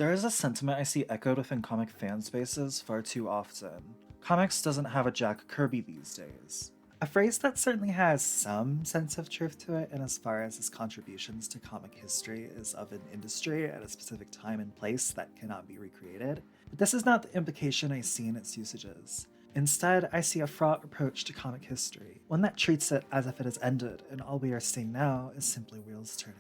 There is a sentiment I see echoed within comic fan spaces far too often. Comics doesn't have a Jack Kirby these days. A phrase that certainly has some sense of truth to it, in as far as his contributions to comic history is of an industry at a specific time and place that cannot be recreated. But this is not the implication I see in its usages. Instead, I see a fraught approach to comic history, one that treats it as if it has ended and all we are seeing now is simply wheels turning.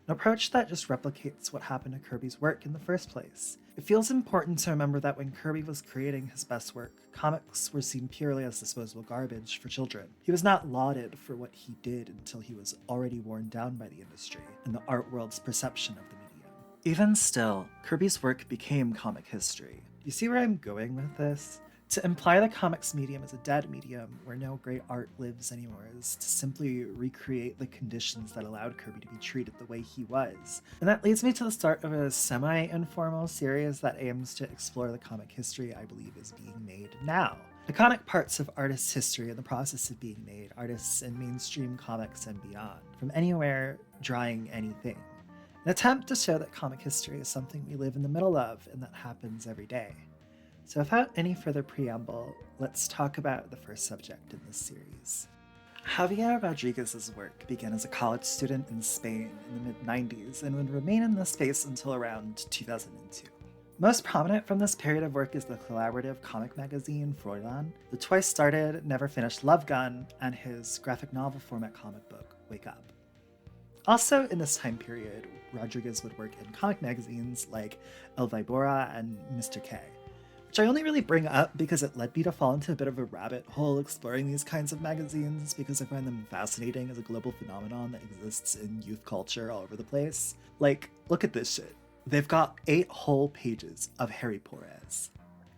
An approach that just replicates what happened to Kirby's work in the first place. It feels important to remember that when Kirby was creating his best work, comics were seen purely as disposable garbage for children. He was not lauded for what he did until he was already worn down by the industry and the art world's perception of the medium. Even still, Kirby's work became comic history. You see where I'm going with this? To imply the comics medium is a dead medium where no great art lives anymore is to simply recreate the conditions that allowed Kirby to be treated the way he was. And that leads me to the start of a semi-informal series that aims to explore the comic history I believe is being made now. Iconic parts of artists' history in the process of being made, artists in mainstream comics and beyond, from anywhere drawing anything. An attempt to show that comic history is something we live in the middle of and that happens every day. So without any further preamble, let's talk about the first subject in this series. Javier Rodriguez's work began as a college student in Spain in the mid-90s and would remain in this space until around 2002. Most prominent from this period of work is the collaborative comic magazine Froilan, the twice-started, never-finished Love Gun, and his graphic novel format comic book, Wake Up. Also in this time period, Rodriguez would work in comic magazines like El Vibora and Mr. K, which I only really bring up because it led me to fall into a bit of a rabbit hole exploring these kinds of magazines because I find them fascinating as a global phenomenon that exists in youth culture all over the place. Like, look at this shit. They've got 8 whole pages of Harry Porres.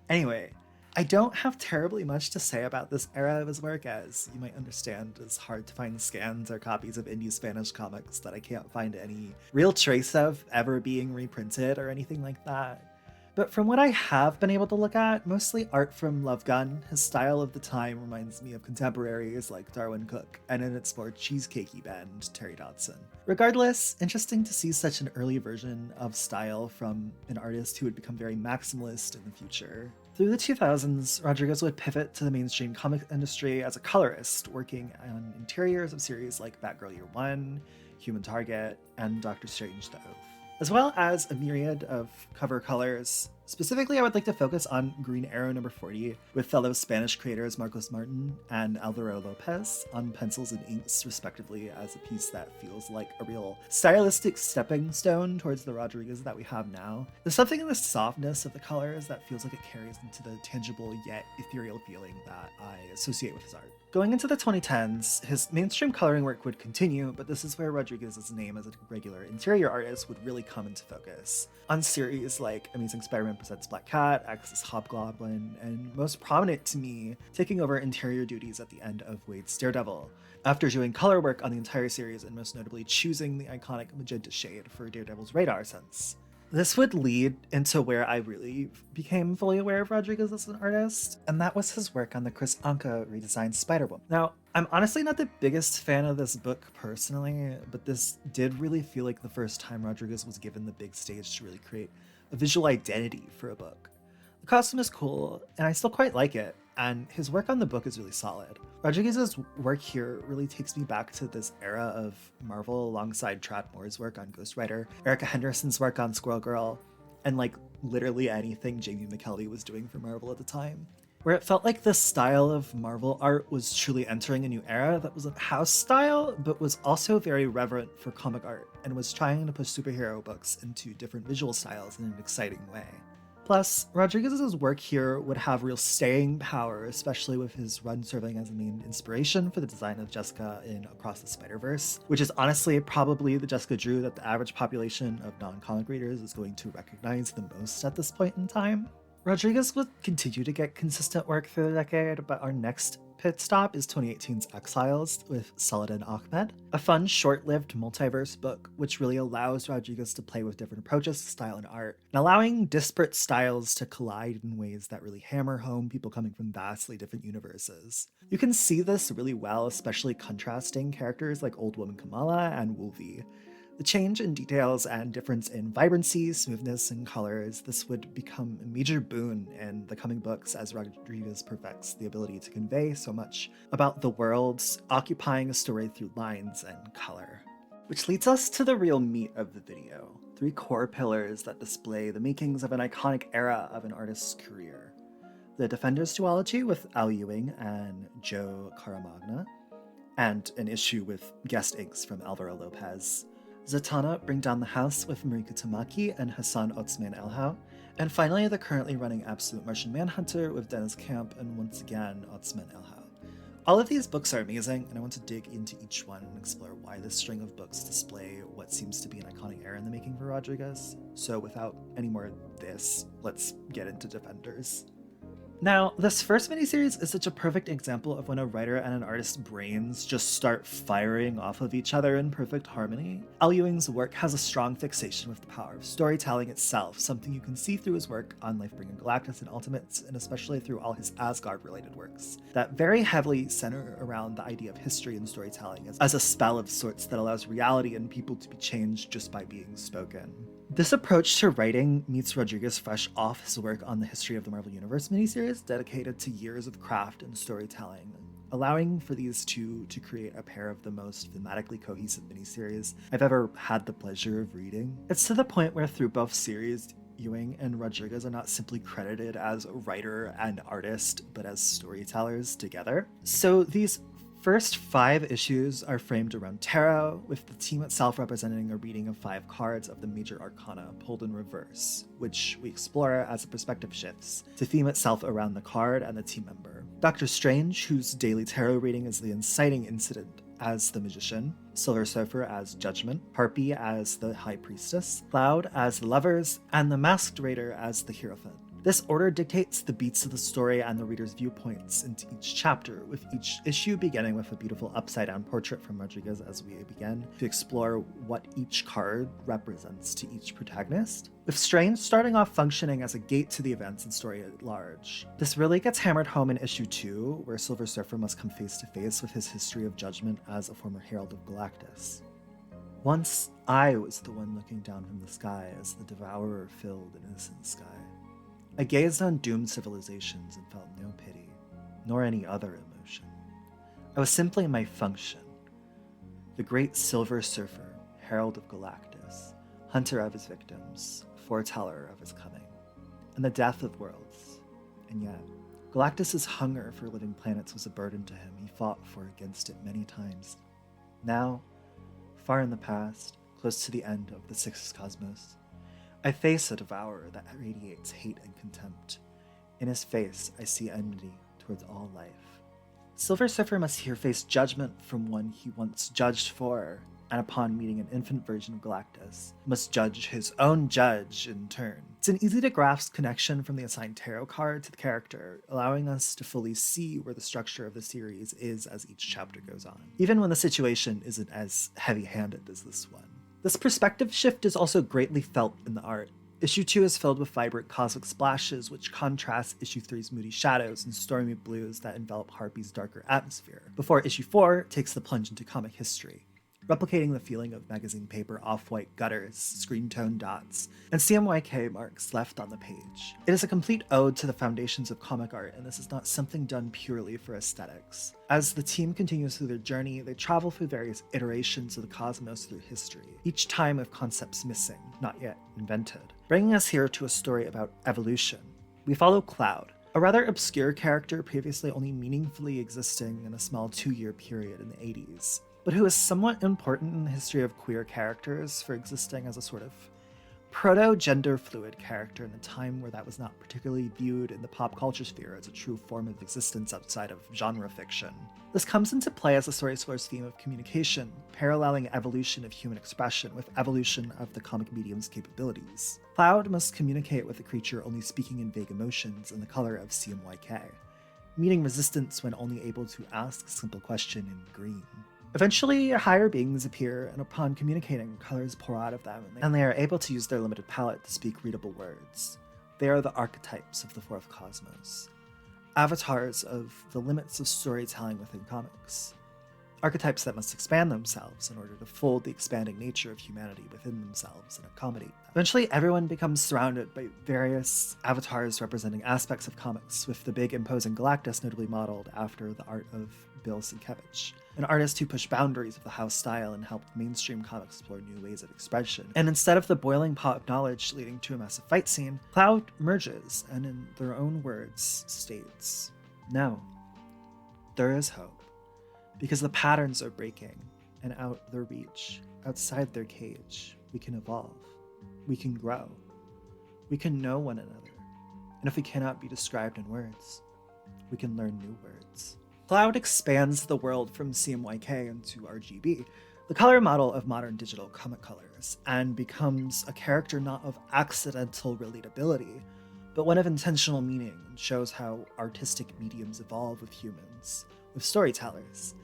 Anyway, I don't have terribly much to say about this era of his work, as you might understand it's hard to find scans or copies of indie Spanish comics that I can't find any real trace of ever being reprinted or anything like that. But from what I have been able to look at, mostly art from Love Gun, his style of the time reminds me of contemporaries like Darwin Cook, and in its more cheesecakey bend, Terry Dodson. Regardless, interesting to see such an early version of style from an artist who would become very maximalist in the future. Through the 2000s, Rodriguez would pivot to the mainstream comic industry as a colorist, working on interiors of series like Batgirl Year One, Human Target, and Doctor Strange The Oath, as well as a myriad of cover colors. Specifically, I would like to focus on Green Arrow number 40 with fellow Spanish creators Marcos Martin and Alvaro Lopez on pencils and inks respectively, as a piece that feels like a real stylistic stepping stone towards the Rodriguez that we have now. There's something in the softness of the colors that feels like it carries into the tangible yet ethereal feeling that I associate with his art. Going into the 2010s, his mainstream coloring work would continue, but this is where Rodriguez's name as a regular interior artist would really come into focus. On series like Amazing Spider-Man Presents Black Cat, Axis Hobgoblin, and most prominent to me, taking over interior duties at the end of Wade's Daredevil, after doing color work on the entire series and most notably choosing the iconic magenta shade for Daredevil's radar sense. This would lead into where I really became fully aware of Rodriguez as an artist, and that was his work on the Chris Anka redesigned Spider-Woman. Now, I'm honestly not the biggest fan of this book personally, but this did really feel like the first time Rodriguez was given the big stage to really create a visual identity for a book. The costume is cool, and I still quite like it, and his work on the book is really solid. Rodriguez's work here really takes me back to this era of Marvel alongside Tradd Moore's work on Ghost Rider, Erica Henderson's work on Squirrel Girl, and like literally anything Jamie McKelvie was doing for Marvel at the time, where it felt like the style of Marvel art was truly entering a new era that was a house style, but was also very reverent for comic art, and was trying to push superhero books into different visual styles in an exciting way. Plus, Rodriguez's work here would have real staying power, especially with his run serving as the main inspiration for the design of Jessica in Across the Spider-Verse, which is honestly probably the Jessica Drew that the average population of non-comic readers is going to recognize the most at this point in time. Rodriguez would continue to get consistent work through the decade, but our next pit stop is 2018's Exiles with Saladin Ahmed, a fun, short-lived multiverse book which really allows Rodriguez to play with different approaches to style and art, and allowing disparate styles to collide in ways that really hammer home people coming from vastly different universes. You can see this really well, especially contrasting characters like Old Woman Kamala and Wolvie, The change in details and difference in vibrancy, smoothness, and colors, this would become a major boon in the coming books as Rodriguez perfects the ability to convey so much about the worlds, occupying a story through lines and color. Which leads us to the real meat of the video, 3 core pillars that display the makings of an iconic era of an artist's career. The Defenders duology with Al Ewing and Joe Caramagna, and an issue with guest inks from Alvaro Lopez. Zatanna Bring Down the House with Marika Tamaki and Hassan Otsman Elhau, and finally the currently running Absolute Martian Manhunter with Dennis Camp and once again Otsman Elhau. All of these books are amazing, and I want to dig into each one and explore why this string of books display what seems to be an iconic era in the making for Rodriguez. So without any more of this, let's get into Defenders. Now, this first miniseries is such a perfect example of when a writer and an artist's brains just start firing off of each other in perfect harmony. Al Ewing's work has a strong fixation with the power of storytelling itself, something you can see through his work on Lifebringing Galactus and Ultimates, and especially through all his Asgard-related works, that very heavily center around the idea of history and storytelling as a spell of sorts that allows reality and people to be changed just by being spoken. This approach to writing meets Rodriguez fresh off his work on the History of the Marvel Universe miniseries, dedicated to years of craft and storytelling, allowing for these two to create a pair of the most thematically cohesive miniseries I've ever had the pleasure of reading. It's to the point where through both series, Ewing and Rodriguez are not simply credited as writer and artist, but as storytellers together. So these first 5 issues are framed around tarot, with the team itself representing a reading of 5 cards of the major arcana pulled in reverse, which we explore as the perspective shifts to theme itself around the card and the team member. Doctor Strange, whose daily tarot reading is the inciting incident, as the Magician, Silver Surfer as Judgment, Harpy as the High Priestess, Cloud as the Lovers, and the Masked Raider as the Hierophant. This order dictates the beats of the story and the reader's viewpoints into each chapter, with each issue beginning with a beautiful upside-down portrait from Rodriguez as we begin to explore what each card represents to each protagonist, with Strange starting off functioning as a gate to the events and story at large. This really gets hammered home in issue 2, where Silver Surfer must come face to face with his history of judgment as a former Herald of Galactus. Once I was the one looking down from the sky as the devourer filled an innocent sky. I gazed on doomed civilizations and felt no pity, nor any other emotion. I was simply my function, the great Silver Surfer, Herald of Galactus, hunter of his victims, foreteller of his coming, and the death of worlds. And yet, Galactus's hunger for living planets was a burden to him. He fought for against it many times. Now, far in the past, close to the end of the 6th cosmos, I face a devourer that radiates hate and contempt. In his face, I see enmity towards all life. Silver Surfer must here face judgment from one he once judged for, and upon meeting an infant version of Galactus, must judge his own judge in turn. It's an easy-to-grasp connection from the assigned tarot card to the character, allowing us to fully see where the structure of the series is as each chapter goes on, even when the situation isn't as heavy-handed as this one. This perspective shift is also greatly felt in the art. Issue 2 is filled with vibrant cosmic splashes, which contrast Issue 3's moody shadows and stormy blues that envelop Harpy's darker atmosphere, before Issue 4 takes the plunge into comic history, replicating the feeling of magazine paper off-white gutters, screen-tone dots, and CMYK marks left on the page. It is a complete ode to the foundations of comic art, and this is not something done purely for aesthetics. As the team continues through their journey, they travel through various iterations of the cosmos through history, each time with concepts missing, not yet invented, bringing us here to a story about evolution. We follow Cloud, a rather obscure character previously only meaningfully existing in a small 2-year period in the 80s, but who is somewhat important in the history of queer characters for existing as a sort of proto-gender fluid character in a time where that was not particularly viewed in the pop culture sphere as a true form of existence outside of genre fiction. This comes into play as the story explores theme of communication, paralleling evolution of human expression with evolution of the comic medium's capabilities. Cloud must communicate with a creature only speaking in vague emotions in the color of CMYK, meeting resistance when only able to ask a simple question in green. Eventually, higher beings appear, and upon communicating, colors pour out of them, and they are able to use their limited palette to speak readable words. They are the archetypes of the 4th cosmos, avatars of the limits of storytelling within comics. archetypes that must expand themselves in order to fold the expanding nature of humanity within themselves and accommodate them. Eventually, everyone becomes surrounded by various avatars representing aspects of comics, with the big imposing Galactus notably modeled after the art of Bill Sienkiewicz, an artist who pushed boundaries of the house style and helped mainstream comics explore new ways of expression. And instead of the boiling pot of knowledge leading to a massive fight scene, Cloud merges and, in their own words, states, "No, there is hope. Because the patterns are breaking, and out their reach, outside their cage, we can evolve. We can grow. We can know one another. And if we cannot be described in words, we can learn new words." Cloud expands the world from CMYK into RGB, the color model of modern digital comic colors, and becomes a character not of accidental relatability, but one of intentional meaning, and shows how artistic mediums evolve with humans, with storytellers,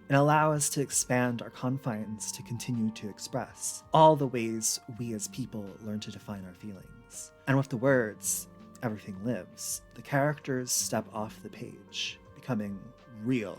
and allow us to expand our confines to continue to express all the ways we as people learn to define our feelings. And with the words, "everything lives," the characters step off the page, becoming real.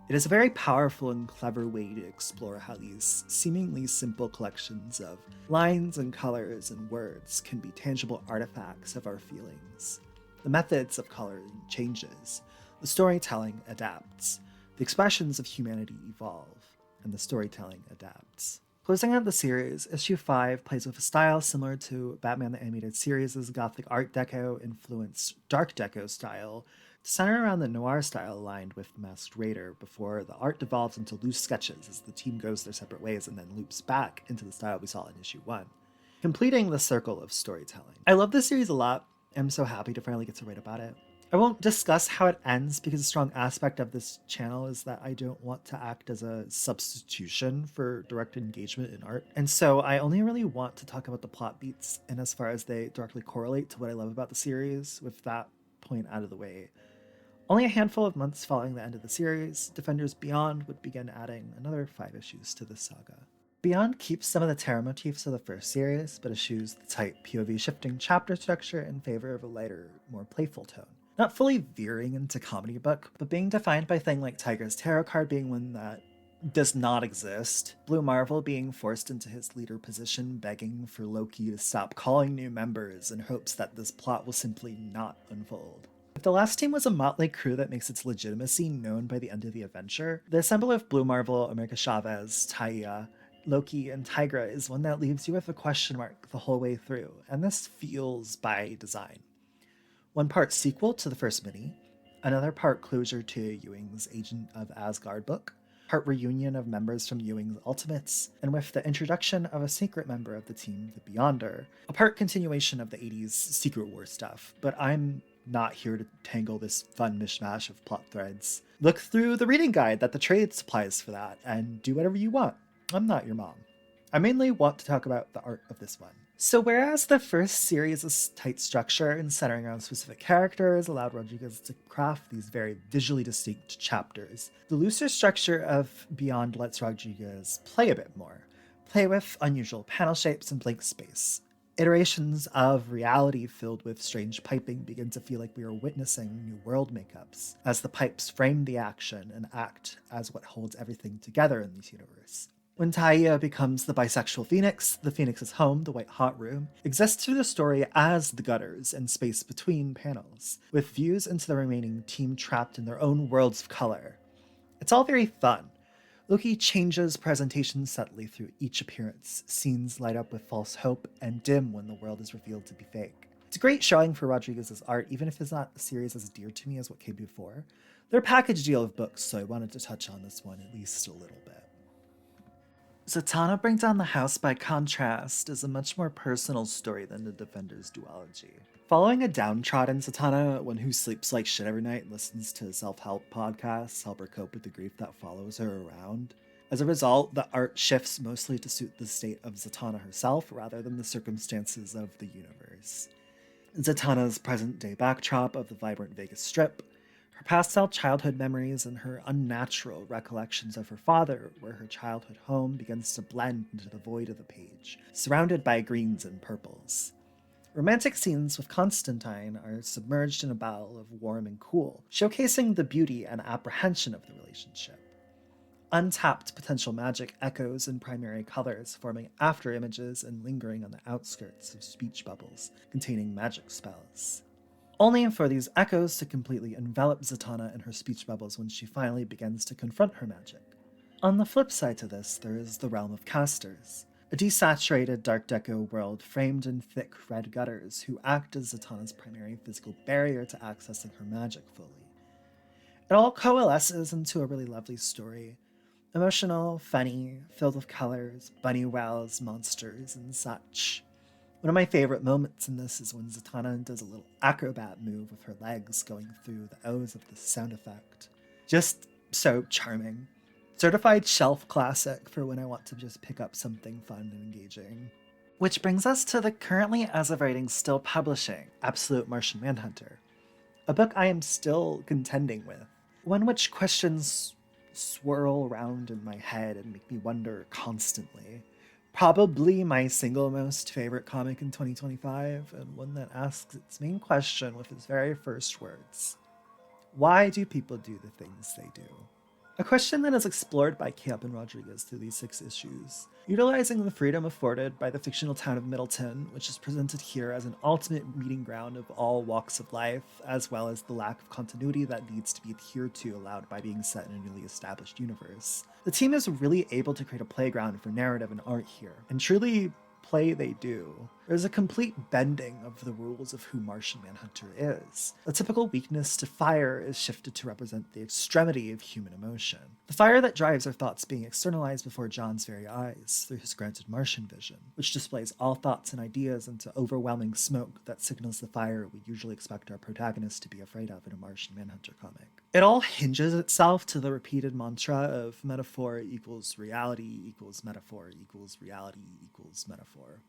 It is a very powerful and clever way to explore how these seemingly simple collections of lines and colors and words can be tangible artifacts of our feelings. The methods of coloring changes, the storytelling adapts, the expressions of humanity evolve, and the storytelling adapts. Closing out the series, issue 5 plays with a style similar to Batman the Animated Series' gothic Art Deco-influenced Dark Deco style, to center around the noir style aligned with The Masked Raider, before the art devolves into loose sketches as the team goes their separate ways and then loops back into the style we saw in issue 1, completing the circle of storytelling. I love this series a lot. I'm so happy to finally get to write about it. I won't discuss how it ends because a strong aspect of this channel is that I don't want to act as a substitution for direct engagement in art. And so I only really want to talk about the plot beats and as far as they directly correlate to what I love about the series, with that point out of the way. Only a handful of months following the end of the series, Defenders Beyond would begin adding another 5 issues to the saga. Beyond keeps some of the terror motifs of the first series, but eschews the tight POV shifting chapter structure in favor of a lighter, more playful tone. Not fully veering into comedy book, but being defined by things like Tiger's tarot card being one that does not exist, Blue Marvel being forced into his leader position, begging for Loki to stop calling new members in hopes that this plot will simply not unfold. If the last team was a motley crew that makes its legitimacy known by the end of the adventure, the assembly of Blue Marvel, America Chavez, Taia, Loki, and Tigra is one that leaves you with a question mark the whole way through, and this feels by design. One part sequel to the first mini, another part closure to Ewing's Agent of Asgard book, part reunion of members from Ewing's Ultimates, and with the introduction of a secret member of the team, the Beyonder, a part continuation of the 80s Secret War stuff, but I'm not here to tangle this fun mishmash of plot threads. Look through the reading guide that the trade supplies for that, and do whatever you want. I'm not your mom. I mainly want to talk about the art of this one. So whereas the first series' tight structure and centering around specific characters allowed Rodriguez to craft these very visually distinct chapters, the looser structure of Beyond lets Rodriguez play a bit more, play with unusual panel shapes and blank space. Iterations of reality filled with strange piping begin to feel like we are witnessing new world makeups, as the pipes frame the action and act as what holds everything together in this universe. When Taia becomes the bisexual Phoenix, the Phoenix's home, the White Hot Room, exists through the story as the gutters and space between panels, with views into the remaining team trapped in their own worlds of color. It's all very fun. Loki changes presentation subtly through each appearance. Scenes light up with false hope and dim when the world is revealed to be fake. It's a great showing for Rodriguez's art, even if it's not a series as dear to me as what came before. They're a package deal of books, so I wanted to touch on this one at least a little bit. Zatanna Bring Down the House, by contrast, is a much more personal story than the Defenders duology. Following a downtrodden Zatanna, one who sleeps like shit every night and listens to self-help podcasts help her cope with the grief that follows her around. As a result, the art shifts mostly to suit the state of Zatanna herself rather than the circumstances of the universe. Zatanna's present-day backdrop of the vibrant Vegas Strip, her pastel childhood memories, and her unnatural recollections of her father, where her childhood home begins to blend into the void of the page, surrounded by greens and purples. Romantic scenes with Constantine are submerged in a bowl of warm and cool, showcasing the beauty and apprehension of the relationship. Untapped potential magic echoes in primary colors, forming after images and lingering on the outskirts of speech bubbles containing magic spells. Only for these echoes to completely envelop Zatanna in her speech bubbles when she finally begins to confront her magic. On the flip side to this, there is the realm of casters, a desaturated dark deco world framed in thick red gutters who act as Zatanna's primary physical barrier to accessing her magic fully. It all coalesces into a really lovely story. Emotional, funny, filled with colors, bunny wells, monsters, and such. One of my favorite moments in this is when Zatanna does a little acrobat move with her legs going through the O's of the sound effect. Just so charming. Certified shelf classic for when I want to just pick up something fun and engaging. Which brings us to the currently, as of writing, still publishing Absolute Martian Manhunter, a book I am still contending with, one which questions swirl around in my head and make me wonder constantly. Probably my single most favorite comic in 2025, and one that asks its main question with its very first words. Why do people do the things they do? A question that is explored by Camp and Rodriguez through these 6 issues, utilizing the freedom afforded by the fictional town of Middleton, which is presented here as an ultimate meeting ground of all walks of life, as well as the lack of continuity that needs to be adhered to allowed by being set in a newly established universe. The team is really able to create a playground for narrative and art here, and truly play they do. There's a complete bending of the rules of who Martian Manhunter is. The typical weakness to fire is shifted to represent the extremity of human emotion. The fire that drives our thoughts being externalized before John's very eyes through his granted Martian vision, which displays all thoughts and ideas into overwhelming smoke that signals the fire we usually expect our protagonist to be afraid of in a Martian Manhunter comic. It all hinges itself to the repeated mantra of metaphor equals reality equals metaphor equals reality equals metaphor.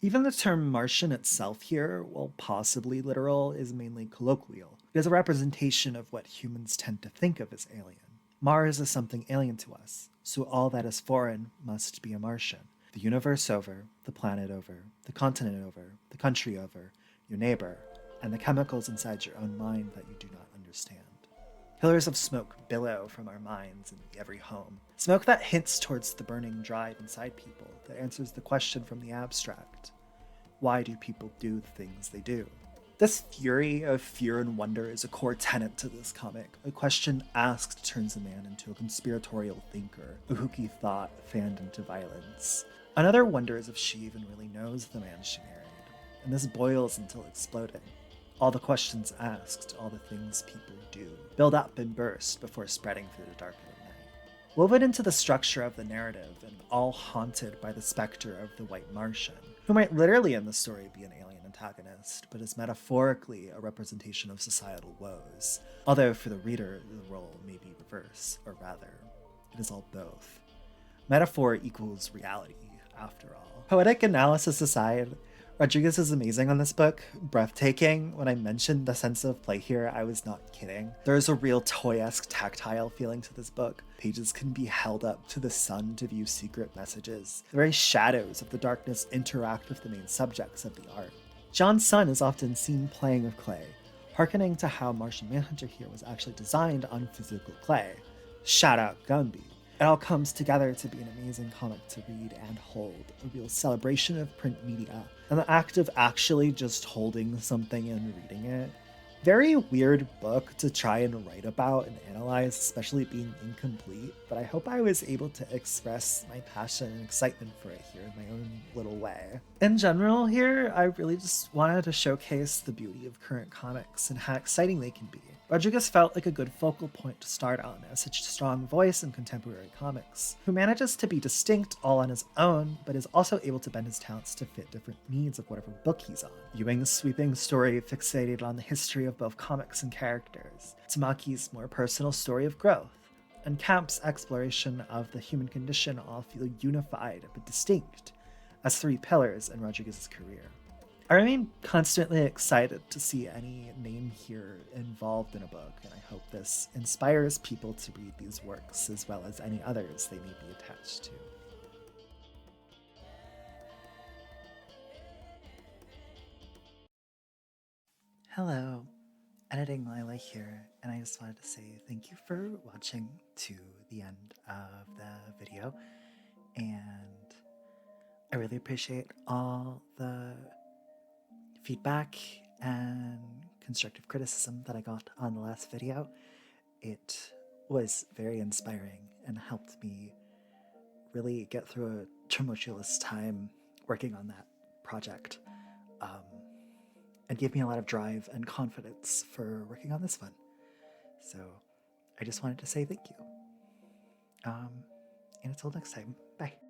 Even the term Martian itself here, while possibly literal, is mainly colloquial. It is a representation of what humans tend to think of as alien. Mars is something alien to us, so all that is foreign must be a Martian. The universe over, the planet over, the continent over, the country over, your neighbor, and the chemicals inside your own mind that you do not understand. Pillars of smoke billow from our minds in every home. Smoke that hints towards the burning drive inside people, that answers the question from the abstract. Why do people do the things they do? This fury of fear and wonder is a core tenet to this comic. A question asked turns a man into a conspiratorial thinker, a hooky thought fanned into violence. Another wonders if she even really knows the man she married, and this boils until exploding. All the questions asked, all the things people do, build up and burst before spreading through the dark of the night. Woven into the structure of the narrative, and all haunted by the specter of the White Martian, who might literally in the story be an alien antagonist, but is metaphorically a representation of societal woes, although for the reader the role may be reverse, or rather, it is all both. Metaphor equals reality, after all. Poetic analysis aside, Rodriguez is amazing on this book, breathtaking. When I mentioned the sense of play here, I was not kidding. There is a real toy-esque tactile feeling to this book. Pages can be held up to the sun to view secret messages. The very shadows of the darkness interact with the main subjects of the art. John's son is often seen playing with clay, hearkening to how Martian Manhunter here was actually designed on physical clay. Shout out Gumby. It all comes together to be an amazing comic to read and hold, a real celebration of print media, and the act of actually just holding something and reading it. Very weird book to try and write about and analyze, especially being incomplete, but I hope I was able to express my passion and excitement for it here in my own little way. In general here, I really just wanted to showcase the beauty of current comics and how exciting they can be. Rodriguez felt like a good focal point to start on as such a strong voice in contemporary comics, who manages to be distinct all on his own, but is also able to bend his talents to fit different needs of whatever book he's on. Ewing's sweeping story fixated on the history of both comics and characters, Tamaki's more personal story of growth, and Camp's exploration of the human condition all feel unified but distinct as 3 pillars in Rodriguez's career. I remain constantly excited to see any name here involved in a book, and I hope this inspires people to read these works as well as any others they may be attached to. Hello, Editing Lila here, and I just wanted to say thank you for watching to the end of the video, and I really appreciate all the feedback and constructive criticism that I got on the last video. It was very inspiring and helped me really get through a tumultuous time working on that project, um, and gave me a lot of drive and confidence for working on this one. So I just wanted to say thank you. And until next time, bye.